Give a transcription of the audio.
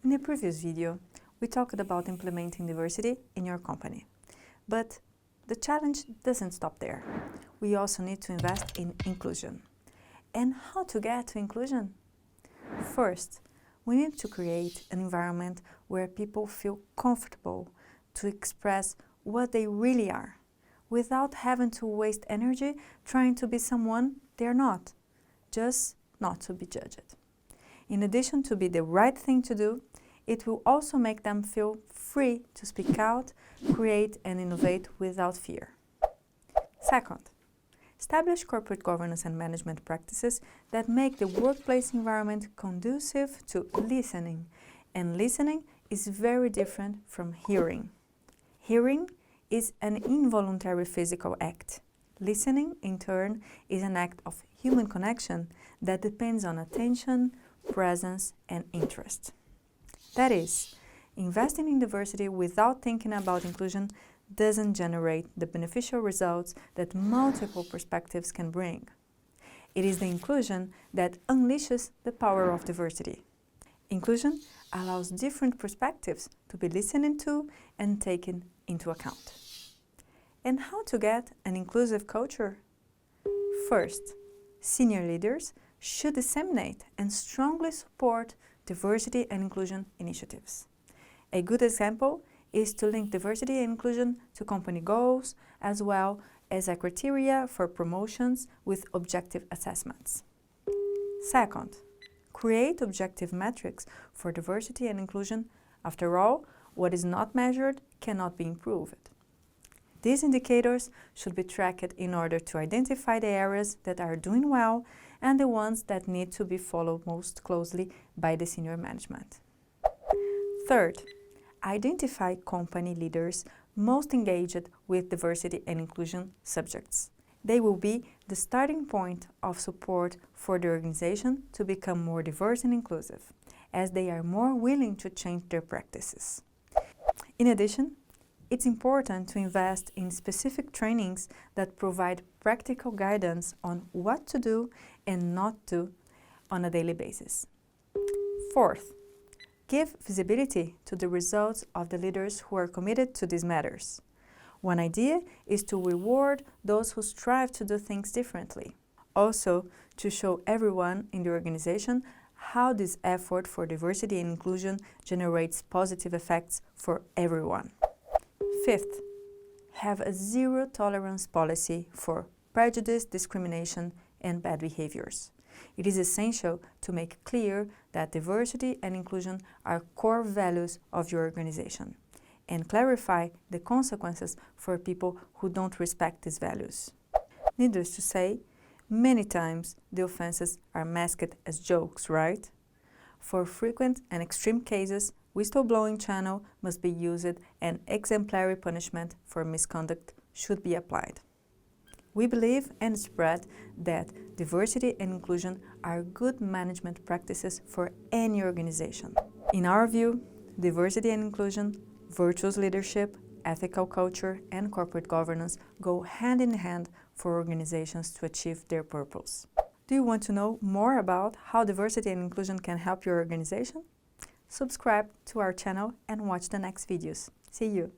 In the previous video, we talked about implementing diversity in your company. But the challenge doesn't stop there. We also need to invest in inclusion. And how to get to inclusion? First, we need to create an environment where people feel comfortable to express what they really are, without having to waste energy trying to be someone they're not, just not to be judged. In addition to be the right thing to do, it will also make them feel free to speak out, create and innovate without fear. Second, establish corporate governance and management practices that make the workplace environment conducive to listening. And listening is very different from hearing. Hearing is an involuntary physical act. Listening, in turn, is an act of human connection that depends on attention, presence, and interest. That is, investing in diversity without thinking about inclusion doesn't generate the beneficial results that multiple perspectives can bring. It is the inclusion that unleashes the power of diversity. Inclusion allows different perspectives to be listened to and taken into account. And how to get an inclusive culture? First, senior leaders should disseminate and strongly support diversity and inclusion initiatives. A good example is to link diversity and inclusion to company goals, as well as a criteria for promotions with objective assessments. Second, create objective metrics for diversity and inclusion. After all, what is not measured cannot be improved. These indicators should be tracked in order to identify the areas that are doing well and the ones that need to be followed most closely by the senior management. Third, identify company leaders most engaged with diversity and inclusion subjects. They will be the starting point of support for the organization to become more diverse and inclusive, as they are more willing to change their practices. In addition, it's important to invest in specific trainings that provide practical guidance on what to do and not do on a daily basis. Fourth, give visibility to the results of the leaders who are committed to these matters. One idea is to reward those who strive to do things differently. Also, to show everyone in the organization how this effort for diversity and inclusion generates positive effects for everyone. Fifth, have a zero-tolerance policy for prejudice, discrimination, and bad behaviors. It is essential to make clear that diversity and inclusion are core values of your organization, and clarify the consequences for people who don't respect these values. Needless to say, many times the offenses are masked as jokes, right? For frequent and extreme cases, whistleblowing channel must be used and exemplary punishment for misconduct should be applied. We believe and spread that diversity and inclusion are good management practices for any organization. In our view, diversity and inclusion, virtuous leadership, ethical culture, and corporate governance go hand in hand for organizations to achieve their purpose. Do you want to know more about how diversity and inclusion can help your organization? Subscribe to our channel and watch the next videos. See you!